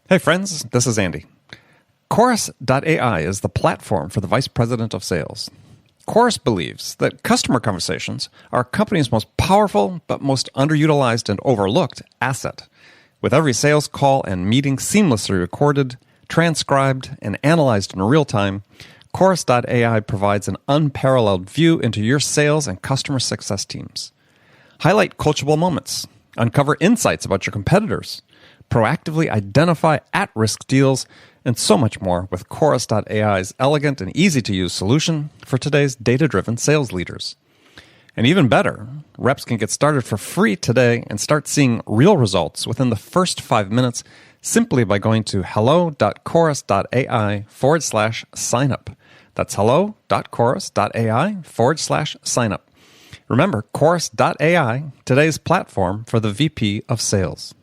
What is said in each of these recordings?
Hey friends, this is Andy. Chorus.ai is the platform for the Vice President of Sales. Chorus believes that customer conversations are a company's most powerful but most underutilized and overlooked asset. With every sales call and meeting seamlessly recorded, transcribed, and analyzed in real time, Chorus.ai provides an unparalleled view into your sales and customer success teams. Highlight coachable moments, uncover insights about your competitors, proactively identify at-risk deals, and so much more with Chorus.ai's elegant and easy-to-use solution for today's data-driven sales leaders. And even better, reps can get started for free today and start seeing real results within the first 5 minutes simply by going to hello.chorus.ai/signup. That's hello.chorus.ai/signup. Remember, Chorus.ai, today's platform for the VP of Sales.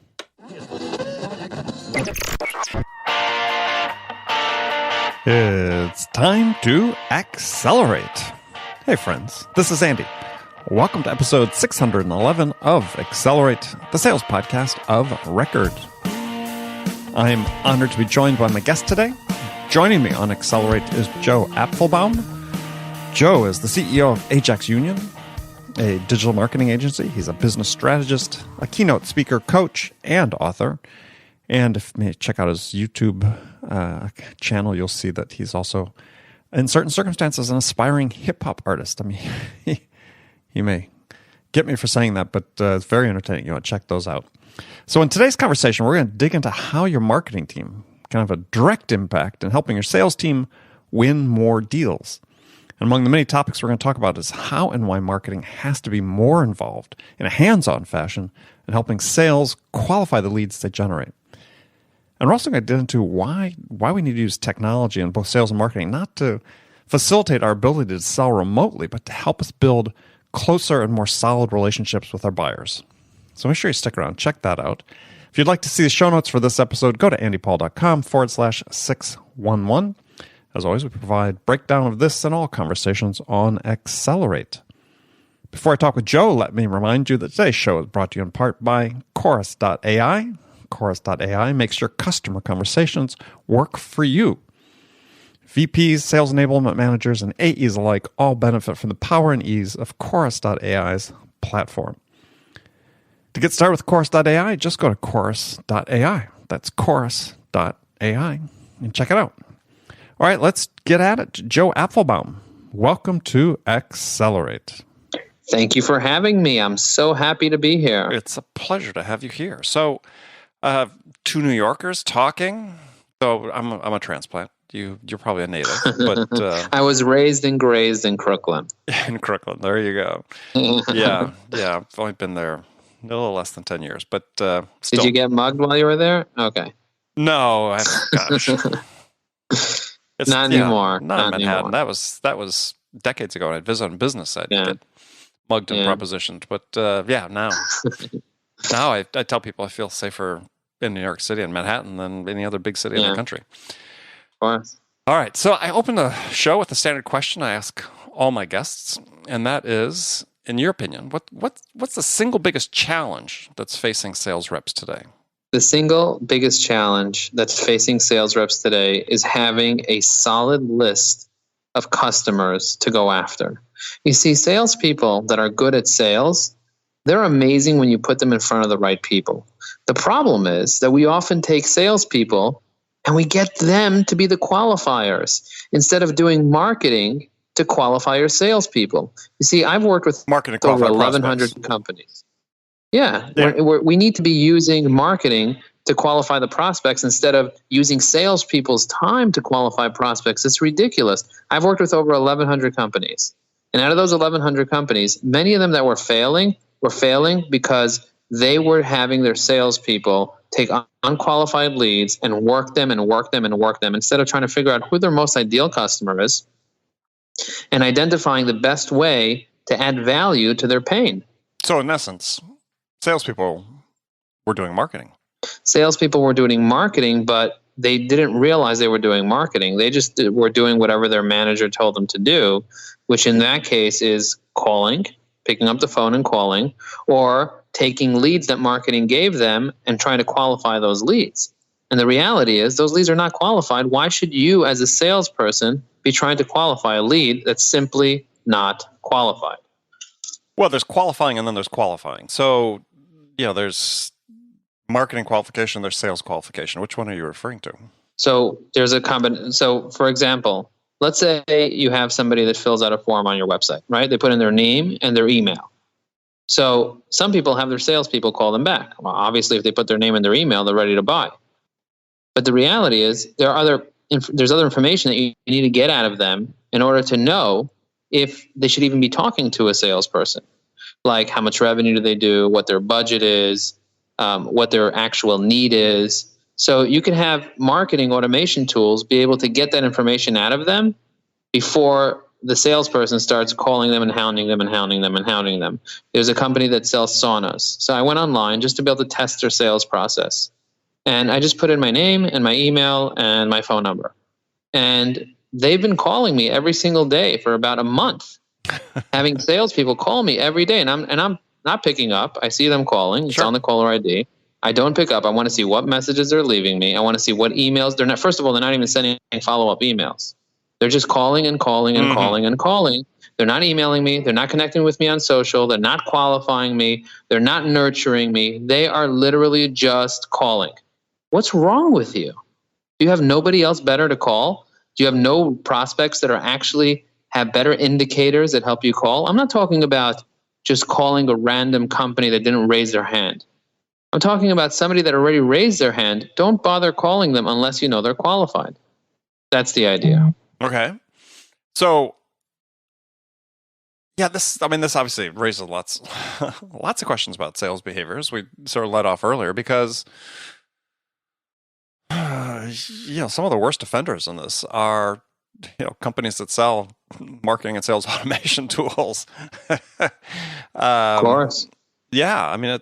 It's time to accelerate. Hey friends, this is Andy. Welcome to episode 611 of Accelerate, the sales podcast of record. I'm honored to be joined by my guest today. Joining me on Accelerate is Joe Apfelbaum. Joe is the CEO of Ajax Union, a digital marketing agency. He's a business strategist, a keynote speaker, coach, and author. And if you check out his YouTube channel, you'll see that he's also, in certain circumstances, an aspiring hip-hop artist. I mean, he may get me for saying that, but it's very entertaining. You want to check those out. So in today's conversation, we're going to dig into how your marketing team can have a direct impact in helping your sales team win more deals. And among the many topics we're going to talk about is how and why marketing has to be more involved in a hands-on fashion in helping sales qualify the leads they generate. And we're also going to get into why we need to use technology in both sales and marketing, not to facilitate our ability to sell remotely, but to help us build closer and more solid relationships with our buyers. So make sure you stick around. Check that out. If you'd like to see the show notes for this episode, go to andypaul.com/611. As always, we provide breakdown of this and all conversations on Accelerate. Before I talk with Joe, let me remind you that today's show is brought to you in part by Chorus.ai. Chorus.ai makes your customer conversations work for you. VPs, sales enablement managers, and AEs alike all benefit from the power and ease of Chorus.ai's platform. To get started with Chorus.ai, just go to Chorus.ai. That's Chorus.ai and check it out. All right, let's get at it. Joe Apfelbaum, welcome to Accelerate. Thank you for having me. I'm so happy to be here. It's a pleasure to have you here. So, two New Yorkers talking. So I'm a transplant. You're probably a native, but I was raised and grazed in Crooklyn. In Crooklyn, there you go. Yeah. I've only been there a little less than 10 years, but still. Did you get mugged while you were there? Okay. No, gosh. It's not anymore. Not in Manhattan. That was decades ago. When I'd visit on business. I'd get mugged and propositioned. But now I tell people I feel safer in New York City and Manhattan than any other big city in the country. Of course. All right. So I open the show with a standard question I ask all my guests, and that is, in your opinion, what's the single biggest challenge that's facing sales reps today? The single biggest challenge that's facing sales reps today is having a solid list of customers to go after. You see, salespeople that are good at sales, they're amazing when you put them in front of the right people. The problem is that we often take salespeople and we get them to be the qualifiers instead of doing marketing to qualify your salespeople. You see, I've worked with over 1,100 companies. Yeah. We need to be using marketing to qualify the prospects instead of using salespeople's time to qualify prospects. It's ridiculous. I've worked with over 1,100 companies. And out of those 1,100 companies, many of them that were failing because they were having their salespeople take unqualified leads and work them instead of trying to figure out who their most ideal customer is and identifying the best way to add value to their pain. So in essence, salespeople were doing marketing. Salespeople were doing marketing, but they didn't realize they were doing marketing. They just were doing whatever their manager told them to do, which in that case is calling, picking up the phone and calling, or taking leads that marketing gave them and trying to qualify those leads. And the reality is those leads are not qualified. Why should you as a salesperson be trying to qualify a lead that's simply not qualified? Well, there's qualifying and then there's qualifying. So, there's marketing qualification, there's sales qualification. Which one are you referring to? So there's a combination. So for example, let's say you have somebody that fills out a form on your website, right? They put in their name and their email. So some people have their salespeople call them back. Well, obviously, if they put their name and their email, they're ready to buy. But the reality is there's other information that you need to get out of them in order to know if they should even be talking to a salesperson. Like how much revenue do they do, what their budget is, what their actual need is. So you can have marketing automation tools be able to get that information out of them before the salesperson starts calling them and hounding them and hounding them and hounding them. There's a company that sells saunas. So I went online just to be able to test their sales process. And I just put in my name and my email and my phone number. And they've been calling me every single day for about a month, having salespeople call me every day. And I'm not picking up. I see them calling. It's on the caller ID. I don't pick up. I want to see what messages they're leaving me. I want to see what emails they're not. First of all, they're not even sending follow-up emails. They're just calling and calling and calling and calling. They're not emailing me. They're not connecting with me on social. They're not qualifying me. They're not nurturing me. They are literally just calling. What's wrong with you? Do you have nobody else better to call? Do you have no prospects that are actually have better indicators that help you call? I'm not talking about just calling a random company that didn't raise their hand. I'm talking about somebody that already raised their hand. Don't bother calling them unless you know they're qualified. That's the idea. Okay. So, this obviously raises lots of questions about sales behaviors. We sort of led off earlier because, some of the worst offenders in this are, companies that sell marketing and sales automation tools. Of course. Yeah. I mean,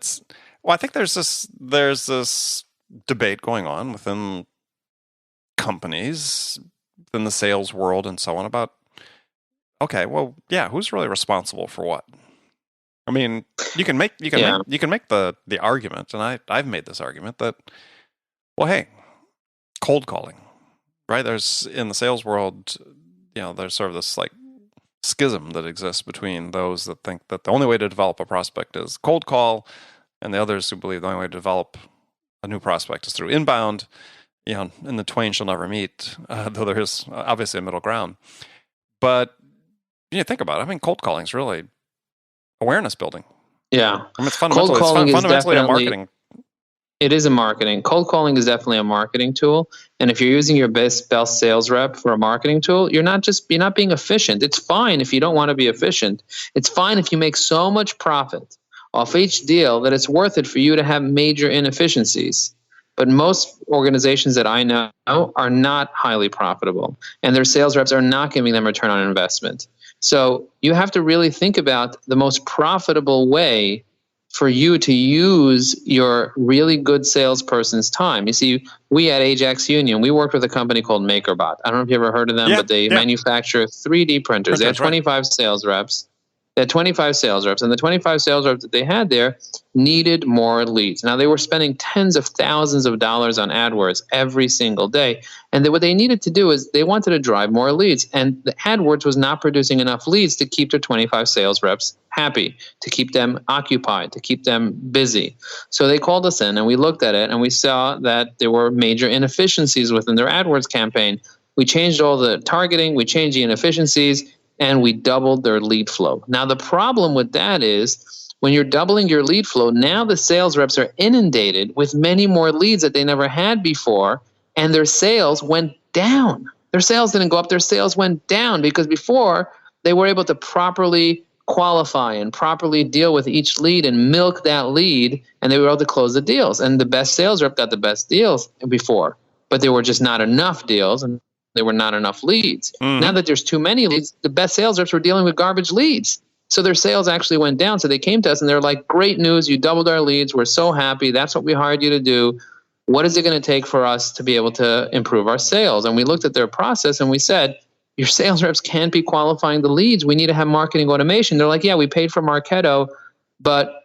I think there's this debate going on within companies, in the sales world and so on about, who's really responsible for what? I mean, you can make the argument, and I've made this argument that, cold calling, right? There's in the sales world, there's sort of this like schism that exists between those that think that the only way to develop a prospect is cold call, and the others who believe the only way to develop a new prospect is through inbound. And the twain shall never meet, though there is obviously a middle ground. But think about it. I mean, cold calling is really awareness building. Yeah. I mean, it's fundamentally a marketing. It is a marketing. Cold calling is definitely a marketing tool. And if you're using your best sales rep for a marketing tool, you're not being efficient. It's fine if you don't want to be efficient. It's fine if you make so much profit off each deal that it's worth it for you to have major inefficiencies. But most organizations that I know are not highly profitable, and their sales reps are not giving them return on investment. So you have to really think about the most profitable way for you to use your really good salesperson's time. You see, we at Ajax Union, we worked with a company called MakerBot. I don't know if you ever heard of them, but they manufacture 3D printers. They had 25 sales reps. They had 25 sales reps, and the 25 sales reps that they had there needed more leads. Now, they were spending tens of thousands of dollars on AdWords every single day, and what they needed to do is they wanted to drive more leads, and the AdWords was not producing enough leads to keep their 25 sales reps happy, to keep them occupied, to keep them busy. So they called us in, and we looked at it, and we saw that there were major inefficiencies within their AdWords campaign. We changed all the targeting, we changed the inefficiencies, and we doubled their lead flow. Now, the problem with that is when you're doubling your lead flow, now the sales reps are inundated with many more leads that they never had before, and their sales went down. Their sales didn't go up, their sales went down, because before they were able to properly qualify and properly deal with each lead and milk that lead, and they were able to close the deals. And the best sales rep got the best deals before, but there were just not enough deals, and there were not enough leads. Now that there's too many leads, the best sales reps were dealing with garbage leads. So their sales actually went down. So they came to us and they're like, great news, you doubled our leads. We're so happy. That's what we hired you to do. What is it going to take for us to be able to improve our sales? And we looked at their process and we said, your sales reps can't be qualifying the leads. We need to have marketing automation. They're like, yeah, we paid for Marketo, but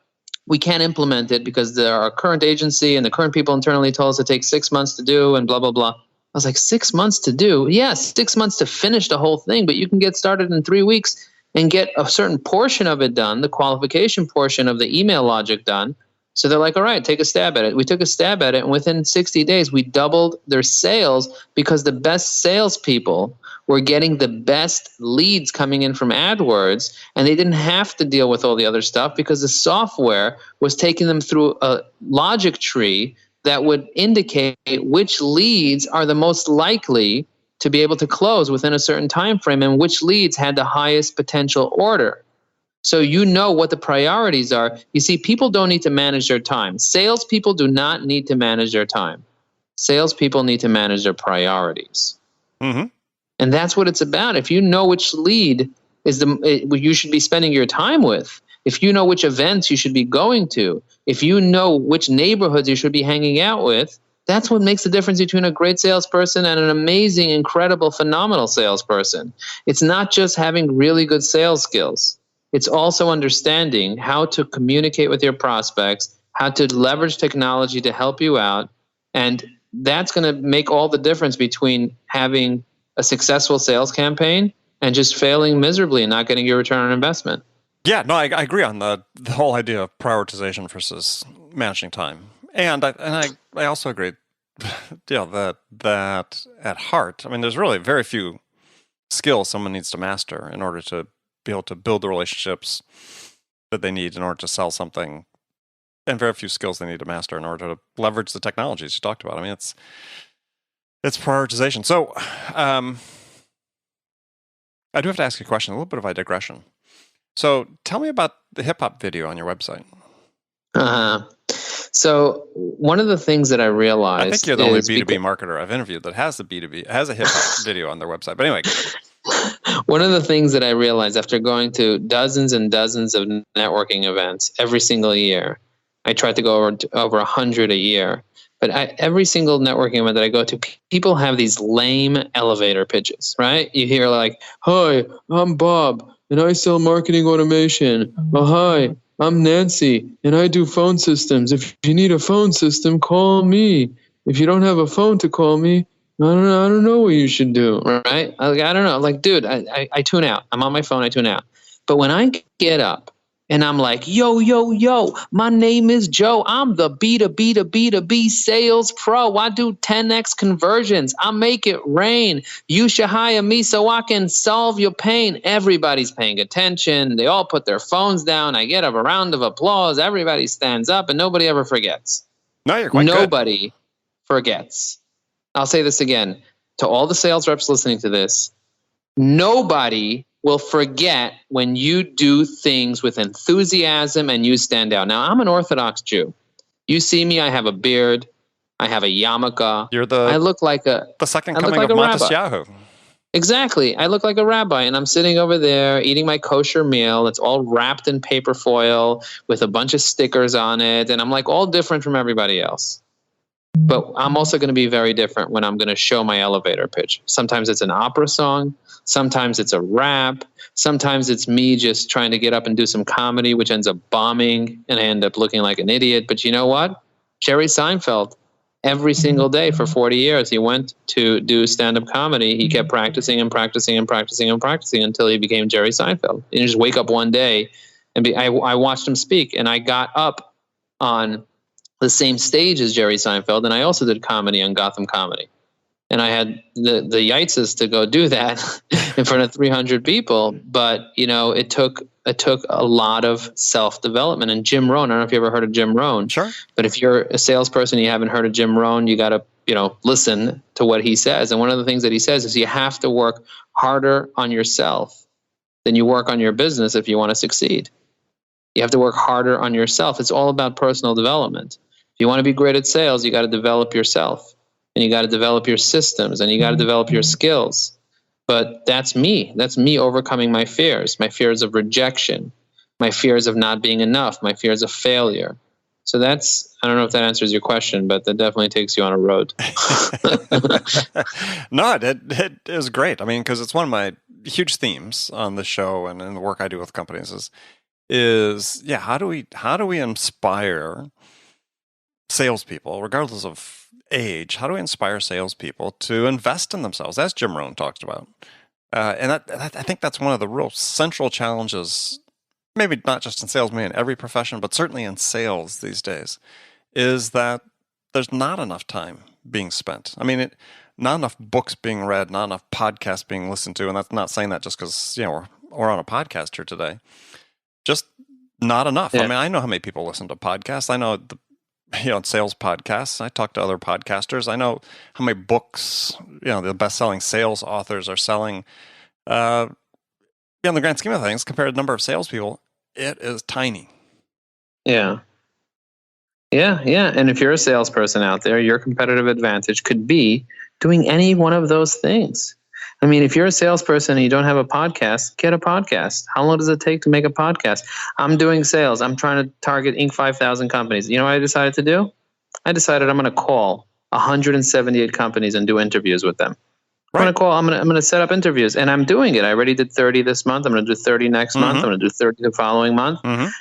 we can't implement it because our current agency and the current people internally told us it takes 6 months to do and blah, blah, blah. I was like, 6 months to do? Yeah, 6 months to finish the whole thing, but you can get started in 3 weeks and get a certain portion of it done, the qualification portion of the email logic done. So they're like, all right, take a stab at it. We took a stab at it, and within 60 days, we doubled their sales because the best salespeople were getting the best leads coming in from AdWords, and they didn't have to deal with all the other stuff because the software was taking them through a logic tree that would indicate which leads are the most likely to be able to close within a certain time frame and which leads had the highest potential order. So you know what the priorities are. You see, people don't need to manage their time. Salespeople do not need to manage their time. Salespeople need to manage their priorities. Mm-hmm. And that's what it's about. If you know which lead is you should be spending your time with, if you know which events you should be going to, if you know which neighborhoods you should be hanging out with, that's what makes the difference between a great salesperson and an amazing, incredible, phenomenal salesperson. It's not just having really good sales skills. It's also understanding how to communicate with your prospects, how to leverage technology to help you out. And that's going to make all the difference between having a successful sales campaign and just failing miserably and not getting your return on investment. Yeah, no, I agree on the whole idea of prioritization versus managing time. And I also agree, that at heart, I mean, there's really very few skills someone needs to master in order to be able to build the relationships that they need in order to sell something, and very few skills they need to master in order to leverage the technologies you talked about. I mean, it's prioritization. So I do have to ask you a question, a little bit of a digression. So tell me about the hip-hop video on your website. So one of the things that I realized, I think you're the only B2B marketer I've interviewed that has a hip-hop video on their website. But anyway. One of the things that I realized after going to dozens and dozens of networking events every single year, I tried to go over 100 a year, but every single networking event that I go to, people have these lame elevator pitches, right? You hear like, "Hi, I'm Bob, and I sell marketing automation. Oh, hi, I'm Nancy, and I do phone systems. If you need a phone system, call me. If you don't have a phone to call me, I don't know what you should do," right? I don't know. Like, dude, I tune out. I'm on my phone, I tune out. But when I get up and I'm like, yo, my name is Joe. I'm the B2B sales pro. I do 10x conversions. I make it rain. You should hire me so I can solve your pain. Everybody's paying attention. They all put their phones down. I get a round of applause. Everybody stands up, and nobody ever forgets. No, you're quite good. Nobody forgets. I'll say this again to all the sales reps listening to this. Nobody will forget when you do things with enthusiasm and you stand out. Now, I'm an Orthodox Jew. You see me, I have a beard. I have a yarmulke. I look like the second coming of Matisyahu. Exactly. I look like a rabbi, and I'm sitting over there eating my kosher meal. It's all wrapped in paper foil with a bunch of stickers on it, and I'm like all different from everybody else. But I'm also going to be very different when I'm going to show my elevator pitch. Sometimes it's an opera song. Sometimes it's a rap. Sometimes it's me just trying to get up and do some comedy, which ends up bombing, and I end up looking like an idiot. But you know what? Jerry Seinfeld, every single day for 40 years, he went to do stand-up comedy. He kept practicing and practicing and practicing and practicing until he became Jerry Seinfeld. You just wake up one day and I watched him speak, and I got up on the same stage as Jerry Seinfeld, and I also did comedy on Gotham Comedy. And I had the yitzes to go do that in front of 300 people. But, it took a lot of self-development. And Jim Rohn, I don't know if you ever heard of Jim Rohn. Sure. But if you're a salesperson and you haven't heard of Jim Rohn, you got to, listen to what he says. And one of the things that he says is you have to work harder on yourself than you work on your business if you want to succeed. You have to work harder on yourself. It's all about personal development. If you want to be great at sales, you got to develop yourself, and you got to develop your systems, and you got to develop your skills. But that's me. That's me overcoming my fears of rejection, my fears of not being enough, my fears of failure. So I don't know if that answers your question, but that definitely takes you on a road. No, it is great. I mean, because it's one of my huge themes on the show and in the work I do with companies is is, how do we inspire salespeople, regardless of age? How do we inspire salespeople to invest in themselves, as Jim Rohn talked about? And I think that's one of the real central challenges, maybe not just in sales, maybe in every profession, but certainly in sales these days, is that there's not enough time being spent. I mean, not enough books being read, not enough podcasts being listened to, and that's not saying that just because we're on a podcast here today. Just not enough. Yeah. I mean, I know how many people listen to podcasts. I know sales podcasts. I talk to other podcasters. I know how many books the best-selling sales authors are selling. In the grand scheme of things, compared to the number of salespeople, it is tiny. Yeah. And if you're a salesperson out there, your competitive advantage could be doing any one of those things. I mean, if you're a salesperson and you don't have a podcast, get a podcast. How long does it take to make a podcast? I'm doing sales. I'm trying to target Inc. 5,000 companies. You know what I decided to do? I decided I'm going to call 178 companies and do interviews with them. Right. I'm going to set up interviews, and I'm doing it. I already did 30 this month. I'm going to do 30 next month. I'm going to do 30 the following month.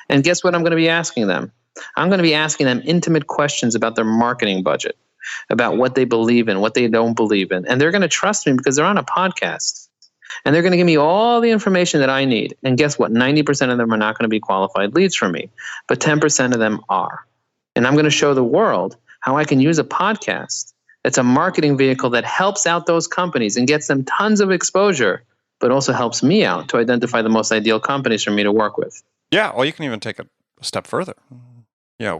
And guess what I'm going to be asking them? I'm going to be asking them intimate questions about their marketing budget, about what they believe in, what they don't believe in. And they're going to trust me because they're on a podcast. And they're going to give me all the information that I need. And guess what? 90% of them are not going to be qualified leads for me, but 10% of them are. And I'm going to show the world how I can use a podcast. It's a marketing vehicle that helps out those companies and gets them tons of exposure, but also helps me out to identify the most ideal companies for me to work with. Yeah, well, you can even take it a step further.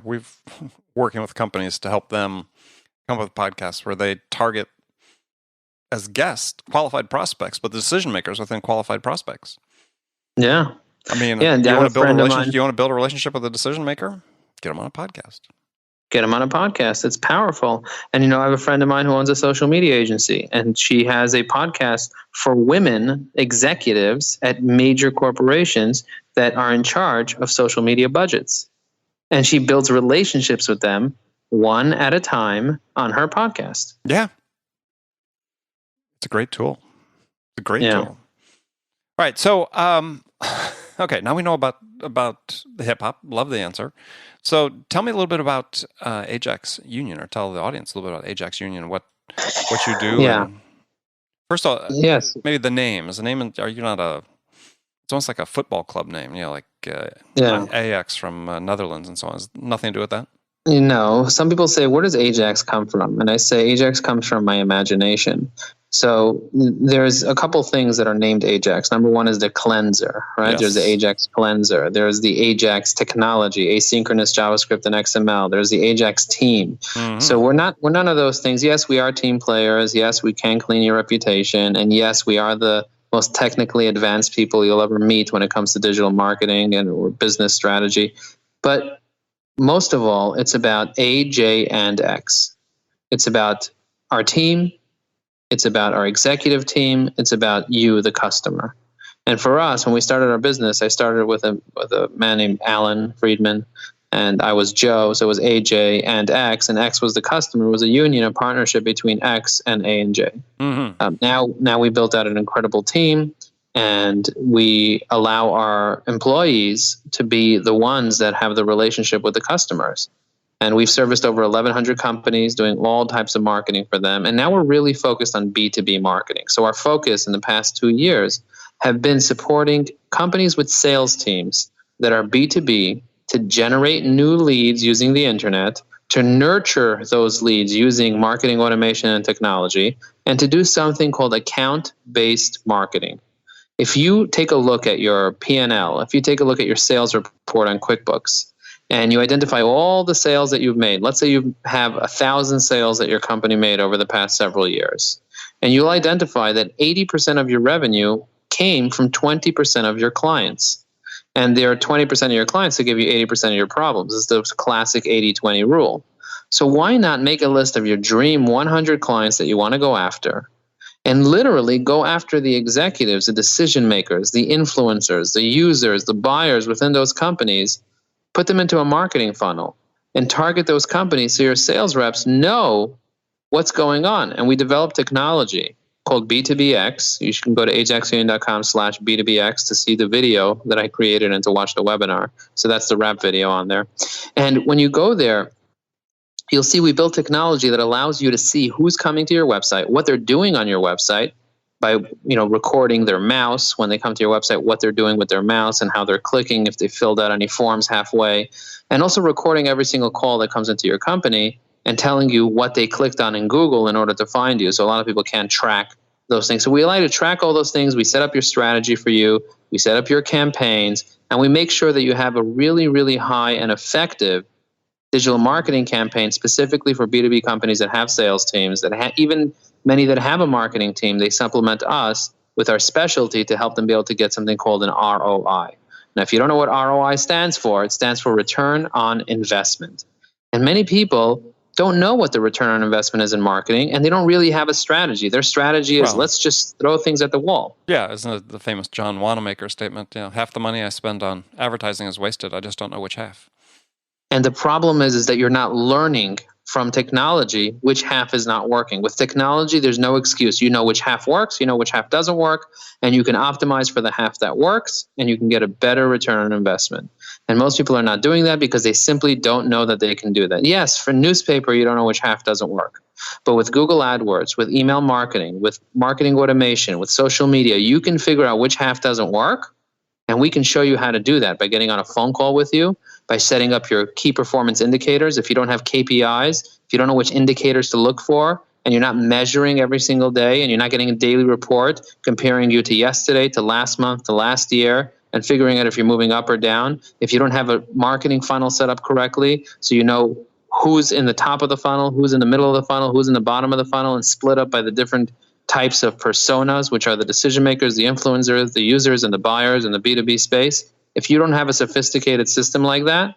We've working with companies to help them come up with podcasts where they target as guests qualified prospects, but the decision makers within qualified prospects. Yeah. I mean, you want to build a relationship with a decision maker? Get them on a podcast. Get them on a podcast. It's powerful. And, I have a friend of mine who owns a social media agency, and she has a podcast for women executives at major corporations that are in charge of social media budgets. And she builds relationships with them one at a time on her podcast. Yeah. It's a great tool. It's a great tool. All right. So, okay, now we know about the hip hop. Love the answer. So tell me a little bit about Ajax Union, or tell the audience a little bit about Ajax Union, what you do. Yeah. And first of all, yes. Maybe the name. Is the name, are you not it's almost like a football club name, like Ajax from Netherlands and so on. Has nothing to do with that? Some people say, where does Ajax come from? And I say, Ajax comes from my imagination. So there's a couple things that are named Ajax. Number one is the cleanser, right? Yes. There's the Ajax cleanser. There's the Ajax technology, asynchronous JavaScript and XML. There's the Ajax team. Mm-hmm. So we're none of those things. Yes, we are team players. Yes, we can clean your reputation. And yes, we are the most technically advanced people you'll ever meet when it comes to digital marketing or business strategy. But most of all, it's about A, J, and X. It's about our team. It's about our executive team. It's about you, the customer. And for us, when we started our business, I started with a man named Alan Friedman, and I was Joe, so it was A, J, and X, and X was the customer. It was a union, a partnership between X and A and J. Mm-hmm. Now we built out an incredible team, and we allow our employees to be the ones that have the relationship with the customers. And we've serviced over 1,100 companies, doing all types of marketing for them. And now we're really focused on B2B marketing. So our focus in the past 2 years have been supporting companies with sales teams that are B2B to generate new leads using the internet, to nurture those leads using marketing automation and technology, and to do something called account-based marketing. If you take a look at your P&L, if you take a look at your sales report on QuickBooks, and you identify all the sales that you've made, let's say you have 1,000 sales that your company made over the past several years, and you'll identify that 80% of your revenue came from 20% of your clients. And there are 20% of your clients that give you 80% of your problems. It's the classic 80-20 rule. So why not make a list of your dream 100 clients that you want to go after, and literally go after the executives, the decision makers, the influencers, the users, the buyers within those companies, put them into a marketing funnel and target those companies so your sales reps know what's going on. And we develop technology called B2BX. You can go to ajaxunion.com/B2BX to see the video that I created and to watch the webinar. So that's the wrap video on there. And when you go there, you'll see we built technology that allows you to see who's coming to your website, what they're doing on your website by recording their mouse when they come to your website, what they're doing with their mouse and how they're clicking, if they filled out any forms halfway, and also recording every single call that comes into your company and telling you what they clicked on in Google in order to find you. So a lot of people can't track those things. So we allow you to track all those things. We set up your strategy for you. We set up your campaigns, and we make sure that you have a really, really high and effective digital marketing campaign specifically for B2B companies that have sales teams, that even many that have a marketing team. They supplement us with our specialty to help them be able to get something called an ROI. Now, if you don't know what ROI stands for, it stands for return on investment. And many people don't know what the return on investment is in marketing, and they don't really have a strategy. Their strategy is, let's just throw things at the wall. Yeah, isn't it the famous John Wanamaker statement, half the money I spend on advertising is wasted. I just don't know which half. And the problem is that you're not learning from technology which half is not working. With technology, there's no excuse. You know which half works, you know which half doesn't work, and you can optimize for the half that works, and you can get a better return on investment. And most people are not doing that because they simply don't know that they can do that. Yes, for newspaper, you don't know which half doesn't work. But with Google AdWords, with email marketing, with marketing automation, with social media, you can figure out which half doesn't work. And we can show you how to do that by getting on a phone call with you, by setting up your key performance indicators. If you don't have KPIs, if you don't know which indicators to look for, and you're not measuring every single day, and you're not getting a daily report comparing you to yesterday, to last month, to last year, and figuring out if you're moving up or down, if you don't have a marketing funnel set up correctly, so you know who's in the top of the funnel, who's in the middle of the funnel, who's in the bottom of the funnel, and split up by the different types of personas, which are the decision makers, the influencers, the users, and the buyers in the B2B space. If you don't have a sophisticated system like that,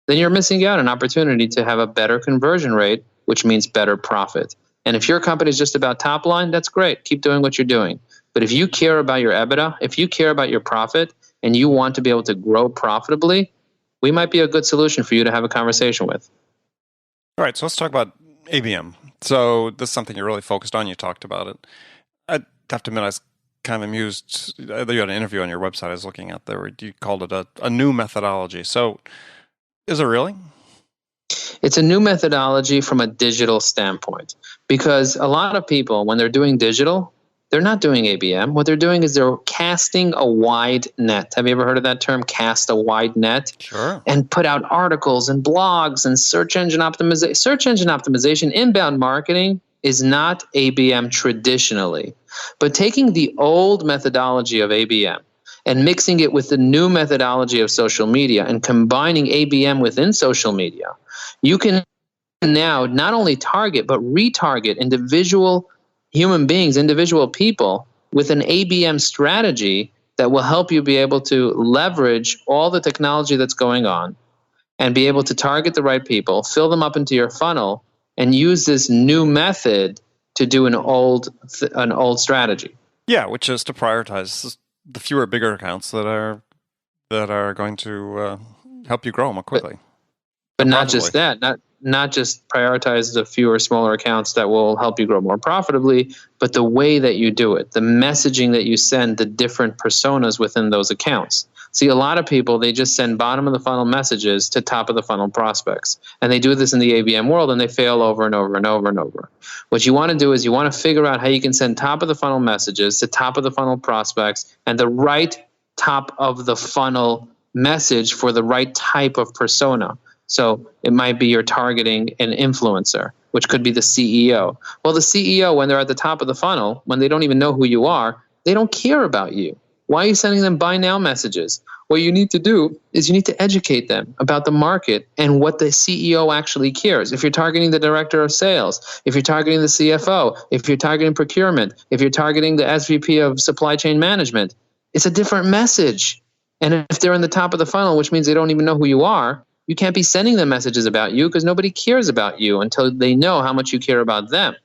then you're missing out on an opportunity to have a better conversion rate, which means better profit. And if your company is just about top line, that's great. Keep doing what you're doing. But if you care about your EBITDA, if you care about your profit, and you want to be able to grow profitably, we might be a good solution for you to have a conversation with. All right, so let's talk about ABM. So this is something you're really focused on. You talked about it. I have to admit, I was kind of amused. You had an interview on your website I was looking at there where you called it a new methodology. So is it really? It's a new methodology from a digital standpoint, because a lot of people, when they're doing digital, they're not doing ABM. What they're doing is they're casting a wide net. Have you ever heard of that term, cast a wide net? Sure. And put out articles and blogs and search engine optimization. Search engine optimization, inbound marketing is not ABM traditionally. But taking the old methodology of ABM and mixing it with the new methodology of social media and combining ABM within social media, you can now not only target but retarget individual human beings, individual people with an ABM strategy that will help you be able to leverage all the technology that's going on and be able to target the right people, fill them up into your funnel, and use this new method to do an old strategy. Yeah, which is to prioritize the fewer bigger accounts that are going to help you grow more quickly. But not just that, not just prioritize the fewer smaller accounts that will help you grow more profitably, but the way that you do it, the messaging that you send, the different personas within those accounts. See, a lot of people, they just send bottom of the funnel messages to top of the funnel prospects. And they do this in the ABM world and they fail over and over and over and over. What you want to do is you want to figure out how you can send top of the funnel messages to top of the funnel prospects and the right top of the funnel message for the right type of persona. So it might be you're targeting an influencer, which could be the CEO. Well, the CEO, when they're at the top of the funnel, when they don't even know who you are, they don't care about you. Why are you sending them buy now messages? What you need to do is you need to educate them about the market and what the CEO actually cares. If you're targeting the director of sales, if you're targeting the CFO, if you're targeting procurement, if you're targeting the SVP of supply chain management, it's a different message. And if they're in the top of the funnel, which means they don't even know who you are, you can't be sending them messages about you because nobody cares about you until they know how much you care about them.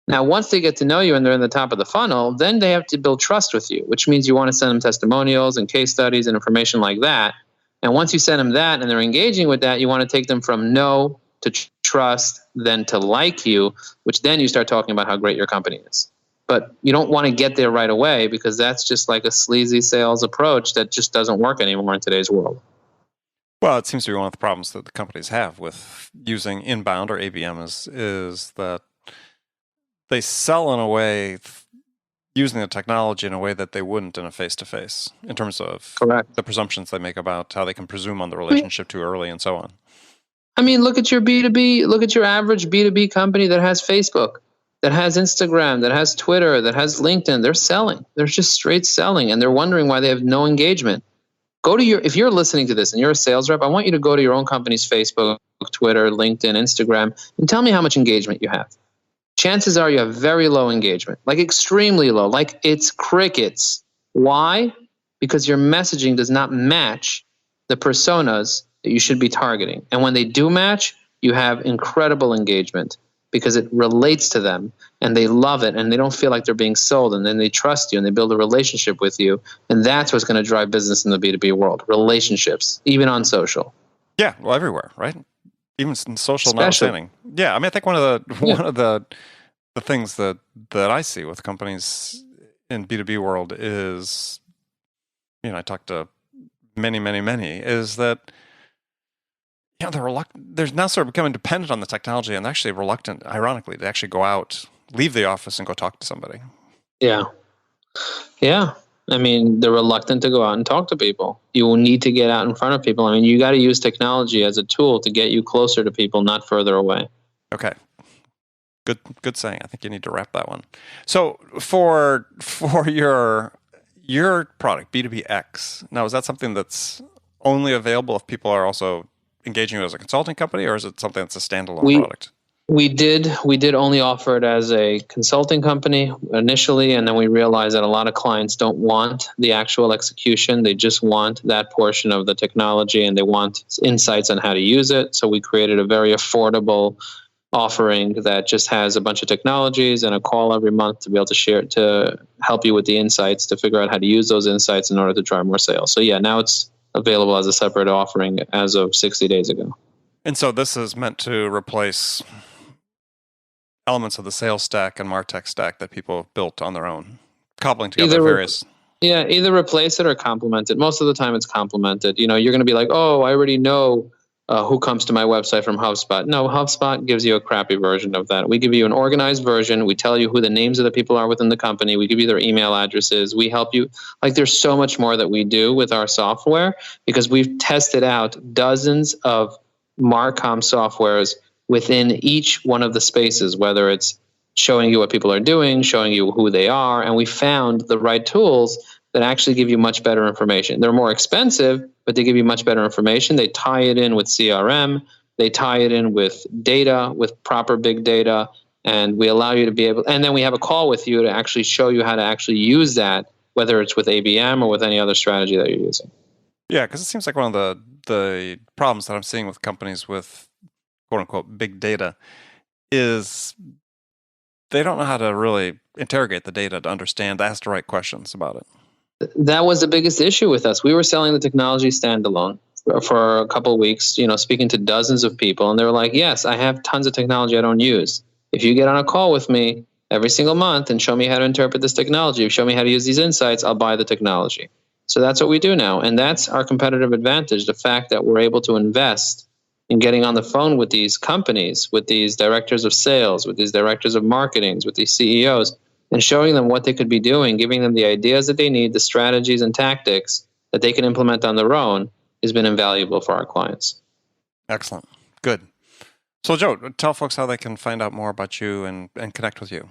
Now, once they get to know you and they're in the top of the funnel, then they have to build trust with you, which means you want to send them testimonials and case studies and information like that. And once you send them that and they're engaging with that, you want to take them from know to trust, then to like you, which then you start talking about how great your company is. But you don't want to get there right away because that's just like a sleazy sales approach that just doesn't work anymore in today's world. Well, it seems to be one of the problems that the companies have with using inbound or ABM is that they sell in a way using the technology in a way that they wouldn't in a face-to-face in terms of Correct. the presumptions they make about how they can presume on the relationship too early and so on. I mean, look at your B2B, look at your average B2B company that has Facebook, that has Instagram, that has Twitter, that has LinkedIn. They're selling. They're just straight selling, and they're wondering why they have no engagement. If you're listening to this and you're a sales rep, I want you to go to your own company's Facebook, Twitter, LinkedIn, Instagram, and tell me how much engagement you have. Chances are you have very low engagement, like extremely low, like it's crickets. Why? Because your messaging does not match the personas that you should be targeting. And when they do match, you have incredible engagement because it relates to them and they love it and they don't feel like they're being sold, and then they trust you and they build a relationship with you. And that's what's going to drive business in the B2B world, relationships, even on social. Yeah, well, everywhere, right? Even in social notwithstanding. Yeah, I mean, I think one of the things that I see with companies in B2B world is, I talk to many, is that they're now sort of becoming dependent on the technology and actually reluctant, ironically, to actually go out, leave the office and go talk to somebody. Yeah. I mean, they're reluctant to go out and talk to people. You will need to get out in front of people. I mean, you got to use technology as a tool to get you closer to people, not further away. Okay. Good saying. I think you need to wrap that one. So for your product, B2BX, now is that something that's only available if people are also engaging you as a consulting company, or is it something that's a standalone product? We did only offer it as a consulting company initially, and then we realized that a lot of clients don't want the actual execution. They just want that portion of the technology and they want insights on how to use it. So we created a very affordable offering that just has a bunch of technologies and a call every month to be able to share, to help you with the insights, to figure out how to use those insights in order to drive more sales. So yeah, now it's available as a separate offering as of 60 days ago. And so this is meant to replace elements of the sales stack and MarTech stack that people have built on their own, cobbling together various... either replace it or complement it. Most of the time it's complemented. You're going to be like, oh, I already know who comes to my website from HubSpot. No, HubSpot gives you a crappy version of that. We give you an organized version. We tell you who the names of the people are within the company. We give you their email addresses. We help you. Like, there's so much more that we do with our software because we've tested out dozens of Marcom softwares within each one of the spaces, whether it's showing you what people are doing, showing you who they are, and we found the right tools that actually give you much better information. They're more expensive, but they give you much better information. They tie it in with CRM, they tie it in with data, with proper big data, and we allow you to be able, and then we have a call with you to actually show you how to actually use that, whether it's with ABM or with any other strategy that you're using. Yeah, because it seems like one of the problems that I'm seeing with companies with quote-unquote big data is they don't know how to really interrogate the data to understand, to ask the right questions about it. That was the biggest issue with us. We were selling the technology standalone for a couple of weeks, speaking to dozens of people, and they were like, yes, I have tons of technology I don't use. If you get on a call with me every single month and show me how to interpret this technology, show me how to use these insights, I'll buy the technology. So that's what we do now, and that's our competitive advantage, the fact that we're able to invest in getting on the phone with these companies, with these directors of sales, with these directors of marketing, with these CEOs, and showing them what they could be doing, giving them the ideas that they need, the strategies and tactics that they can implement on their own, has been invaluable for our clients. Excellent. Good. So, Joe, tell folks how they can find out more about you and connect with you.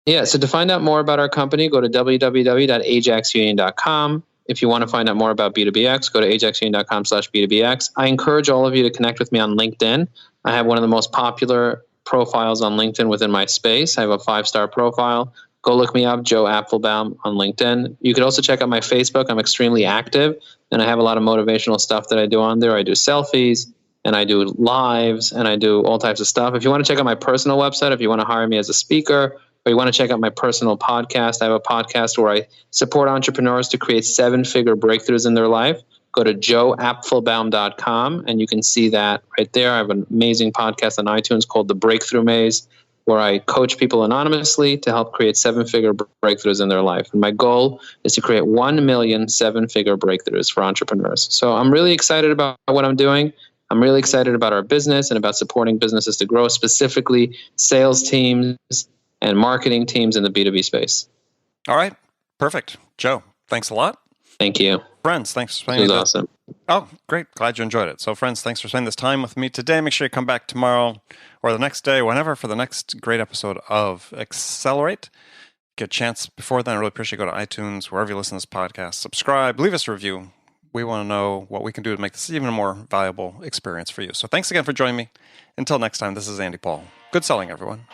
Yeah, so to find out more about our company, go to www.ajaxunion.com. If you want to find out more about B2BX, go to ajaxunion.com/B2BX. I encourage all of you to connect with me on LinkedIn. I have one of the most popular profiles on LinkedIn within my space. I have a 5-star profile. Go look me up, Joe Apfelbaum on LinkedIn. You could also check out my Facebook. I'm extremely active, and I have a lot of motivational stuff that I do on there. I do selfies, and I do lives, and I do all types of stuff. If you want to check out my personal website, if you want to hire me as a speaker, or you want to check out my personal podcast, I have a podcast where I support entrepreneurs to create 7-figure breakthroughs in their life. Go to joeapfelbaum.com, and you can see that right there. I have an amazing podcast on iTunes called The Breakthrough Maze. where I coach people anonymously to help create seven-figure breakthroughs in their life. And my goal is to create 1 million seven-figure breakthroughs for entrepreneurs. So I'm really excited about what I'm doing. I'm really excited about our business and about supporting businesses to grow, specifically sales teams and marketing teams in the B2B space. All right. Perfect. Joe, thanks a lot. Thank you. Friends, thanks for It spending was awesome. Oh, great. Glad you enjoyed it. So, friends, thanks for spending this time with me today. Make sure you come back tomorrow or the next day, whenever, for the next great episode of Accelerate. Get a chance before then. I really appreciate you. Go to iTunes, wherever you listen to this podcast. Subscribe, leave us a review. We want to know what we can do to make this even a more valuable experience for you. So thanks again for joining me. Until next time, this is Andy Paul. Good selling, everyone.